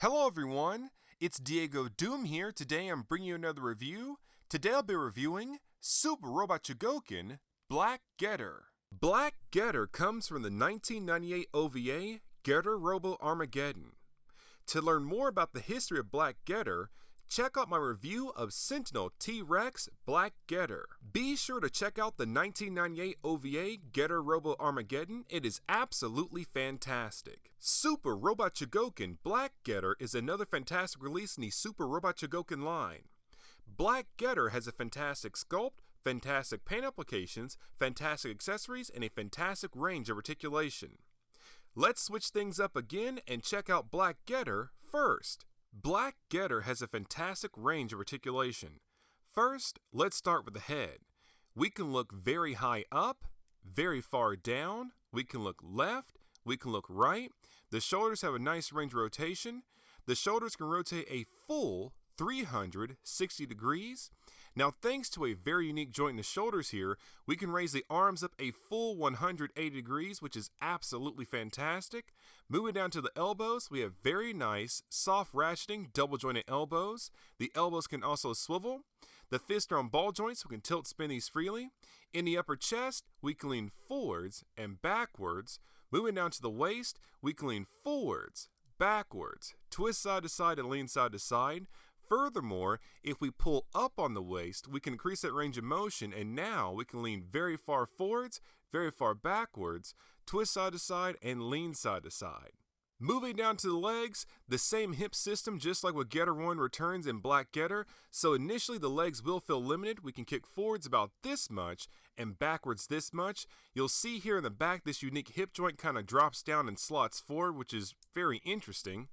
Hello everyone, it's DiegoDoom here. Today I'm bringing you another review. Today I'll be reviewing Super Robot Chogokin Black Getter. Black Getter comes from the 1998 OVA Gator Robo Armageddon. To learn more about the history of Black Getter, check out my review of Sentinel T-Rex Black Getter. Be sure to check out the 1998 OVA Gator Robo Armageddon. It is absolutely fantastic. Super Robot Chogokin Black Getter is another fantastic release in the Super Robot Chogokin line. Black Getter has a fantastic sculpt, fantastic paint applications, fantastic accessories, and a fantastic range of articulation. Let's switch things up again and check out Black Getter first. Black Getter has a fantastic range of articulation. First, let's start with the head. We can look very high up, very far down, we can look left, we can look right. The shoulders have a nice range of rotation. The shoulders can rotate a full 360 degrees. Now, thanks to a very unique joint in the shoulders here, we can raise the arms up a full 180 degrees, which is absolutely fantastic. Moving down to the elbows, we have very nice, soft ratcheting, double jointed elbows. The elbows can also swivel. The fists are on ball joints, so we can tilt spin these freely. In the upper chest, we can lean forwards and backwards. Moving down to the waist, we can lean forwards, backwards, twist side to side and lean side to side. Furthermore, if we pull up on the waist, we can increase that range of motion, and now we can lean very far forwards, very far backwards, twist side to side, and lean side to side. Moving down to the legs, the same hip system just like what Getter 1 returns in Black Getter, so initially the legs will feel limited. We can kick forwards about this much and backwards this much. You'll see here in the back this unique hip joint kind of drops down and slots forward, which is very interesting.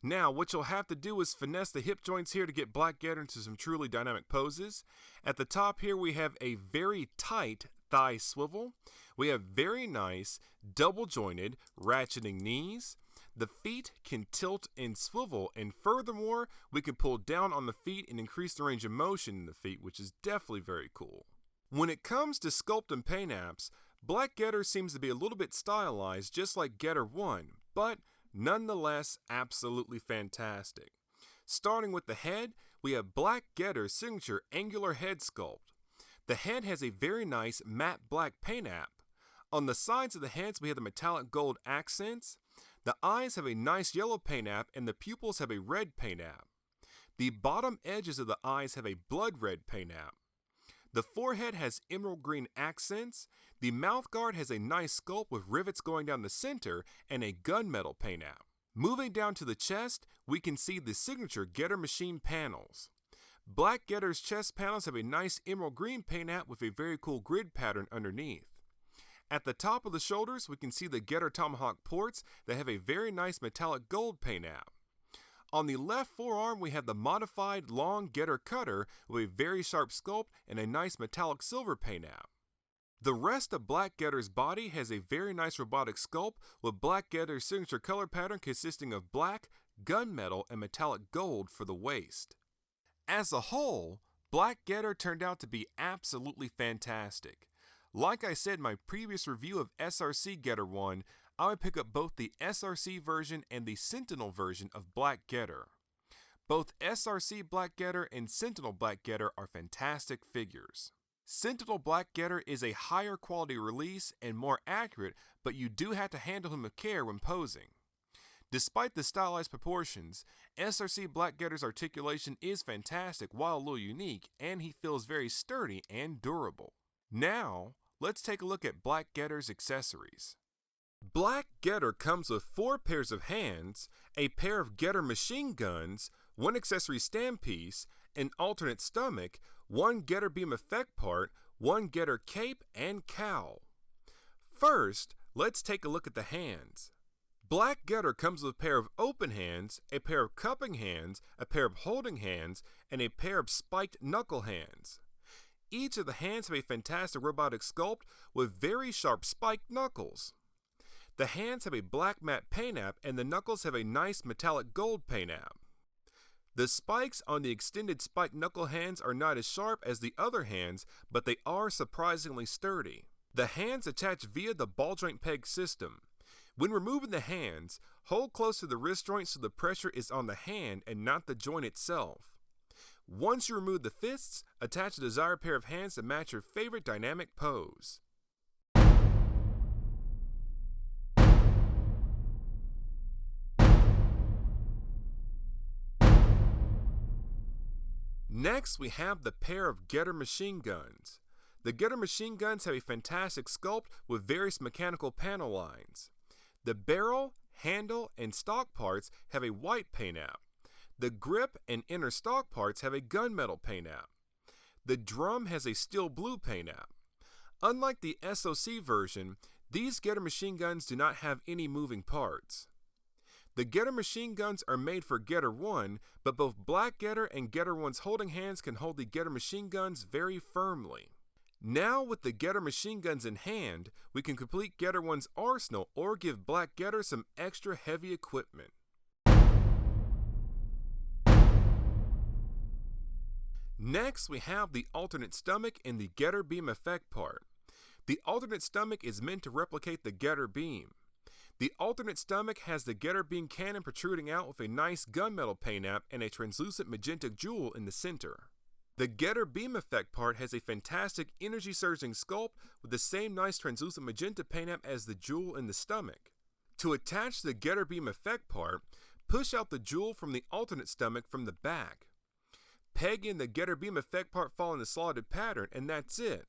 Now, what you'll have to do is finesse the hip joints here to get Black Getter into some truly dynamic poses. At the top here, we have a very tight thigh swivel. We have very nice double jointed ratcheting knees. The feet can tilt and swivel, and furthermore, we can pull down on the feet and increase the range of motion in the feet, which is definitely very cool. When it comes to sculpt and paint apps, Black Getter seems to be a little bit stylized just like Getter 1, but nonetheless absolutely fantastic. Starting with the head, we have Black Getter's signature angular head sculpt. The head has a very nice matte black paint app. On the sides of the heads, we have the metallic gold accents. The eyes have a nice yellow paint app, and the pupils have a red paint app. The bottom edges of the eyes have a blood red paint app. The forehead has emerald green accents. The mouth guard has a nice sculpt with rivets going down the center and a gunmetal paint app. Moving down to the chest, we can see the signature Getter machine panels. Black Getter's chest panels have a nice emerald green paint app with a very cool grid pattern underneath. At the top of the shoulders, we can see the Getter Tomahawk ports that have a very nice metallic gold paint app. On the left forearm, we have the modified long Getter cutter with a very sharp sculpt and a nice metallic silver paint app. The rest of Black Getter's body has a very nice robotic sculpt with Black Getter's signature color pattern consisting of black, gunmetal, and metallic gold for the waist. As a whole, Black Getter turned out to be absolutely fantastic. Like I said in my previous review of SRC Getter 1, I would pick up both the SRC version and the Sentinel version of Black Getter. Both SRC Black Getter and Sentinel Black Getter are fantastic figures. Sentinel Black Getter is a higher quality release and more accurate, but you do have to handle him with care when posing. Despite the stylized proportions, SRC Black Getter's articulation is fantastic while a little unique, and he feels very sturdy and durable. Now, let's take a look at Black Getter's accessories. Black Getter comes with 4 pairs of hands, a pair of Getter machine guns, 1 accessory stand piece, an alternate stomach, 1 Getter beam effect part, 1 Getter cape, and cowl. First, let's take a look at the hands. Black Getter comes with a pair of open hands, a pair of cupping hands, a pair of holding hands, and a pair of spiked knuckle hands. Each of the hands have a fantastic robotic sculpt with very sharp spiked knuckles. The hands have a black matte paint app, and the knuckles have a nice metallic gold paint app. The spikes on the extended spiked knuckle hands are not as sharp as the other hands, but they are surprisingly sturdy. The hands attach via the ball joint peg system. When removing the hands, hold close to the wrist joint so the pressure is on the hand and not the joint itself. Once you remove the fists, attach the desired pair of hands to match your favorite dynamic pose. Next, we have the pair of Getter machine guns. The Getter machine guns have a fantastic sculpt with various mechanical panel lines. The barrel, handle, and stock parts have a white paint app. The grip and inner stock parts have a gunmetal paint app. The drum has a steel blue paint app. Unlike the SoC version, these Getter machine guns do not have any moving parts. The Getter machine guns are made for Getter 1, but both Black Getter and Getter 1's holding hands can hold the Getter machine guns very firmly. Now with the Getter machine guns in hand, we can complete Getter 1's arsenal or give Black Getter some extra heavy equipment. Next, we have the alternate stomach and the Getter beam effect part. The alternate stomach is meant to replicate the Getter beam. The alternate stomach has the Getter beam cannon protruding out with a nice gunmetal paint app and a translucent magenta jewel in the center. The Getter beam effect part has a fantastic energy surging sculpt with the same nice translucent magenta paint app as the jewel in the stomach. To attach the Getter beam effect part, push out the jewel from the alternate stomach from the back. Peg in the Getter beam effect part following the slotted pattern, and that's it.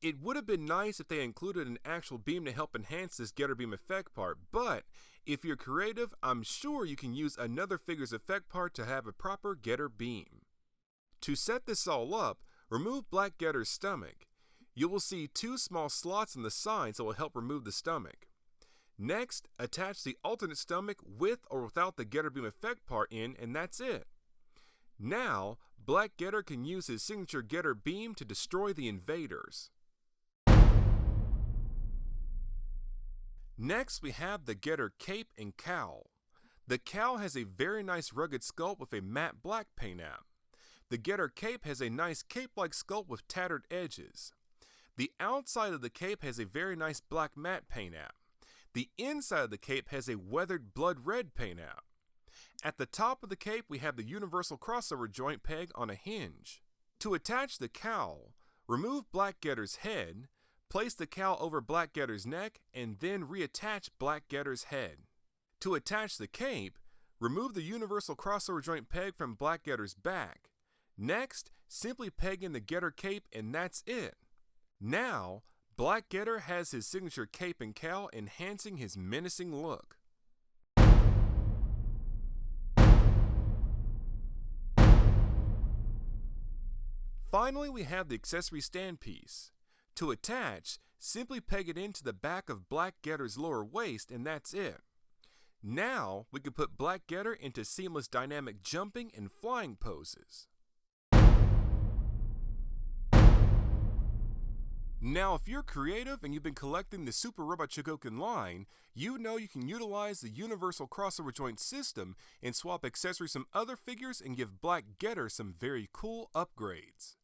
It would have been nice if they included an actual beam to help enhance this Getter beam effect part, but if you're creative, I'm sure you can use another figure's effect part to have a proper Getter beam. To set this all up, remove Black Getter's stomach. You will see two small slots on the sides that will help remove the stomach. Next, attach the alternate stomach with or without the Getter beam effect part in, and that's it. Now, Black Getter can use his signature Getter beam to destroy the invaders. Next, we have the Getter cape and cowl. The cowl has a very nice rugged sculpt with a matte black paint app. The Getter cape has a nice cape-like sculpt with tattered edges. The outside of the cape has a very nice black matte paint app. The inside of the cape has a weathered blood red paint app. At the top of the cape, we have the universal crossover joint peg on a hinge. To attach the cowl, remove Black Getter's head, place the cowl over Black Getter's neck, and then reattach Black Getter's head. To attach the cape, remove the universal crossover joint peg from Black Getter's back. Next, simply peg in the Getter cape, and that's it. Now, Black Getter has his signature cape and cowl, enhancing his menacing look. Finally, we have the accessory stand piece. To attach, simply peg it into the back of Black Getter's lower waist, and that's it. Now, we can put Black Getter into seamless dynamic jumping and flying poses. Now, if you're creative and you've been collecting the Super Robot Chogokin line, you know you can utilize the universal crossover joint system and swap accessories from other figures and give Black Getter some very cool upgrades.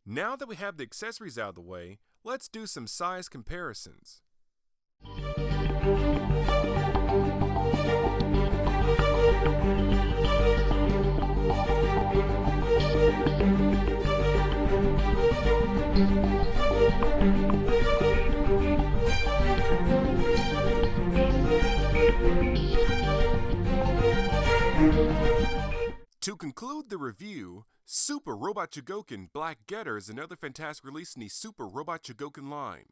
Now that we have the accessories out of the way, let's do some size comparisons. To conclude the review, Super Robot Chogokin Black Getter is another fantastic release in the Super Robot Chogokin line.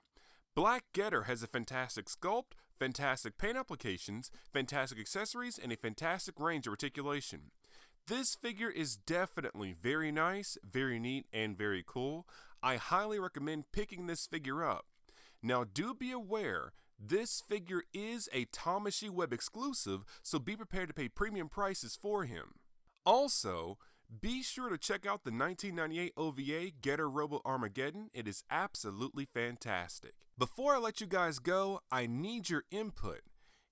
Black Getter has a fantastic sculpt, fantastic paint applications, fantastic accessories, and a fantastic range of articulation. This figure is definitely very nice, very neat, and very cool. I highly recommend picking this figure up. Now do be aware, this figure is a Tamashii Web Exclusive, so be prepared to pay premium prices for him. Also, be sure to check out the 1998 OVA Getter Robot Armageddon. It is absolutely fantastic. Before I let you guys go, I need your input.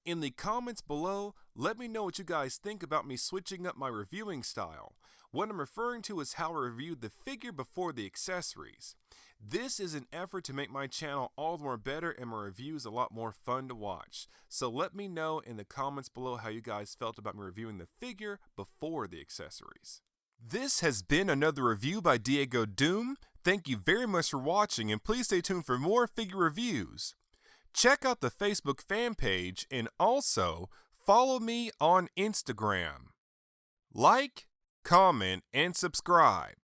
In the comments below, let me know what you guys think about me switching up my reviewing style. What I'm referring to is how I reviewed the figure before the accessories. This is an effort to make my channel all the more better and my reviews a lot more fun to watch. So let me know in the comments below how you guys felt about me reviewing the figure before the accessories. This has been another review by DiegoDoom. Thank you very much for watching, and please stay tuned for more figure reviews. Check out the Facebook fan page and also follow me on Instagram. Like, comment, and subscribe.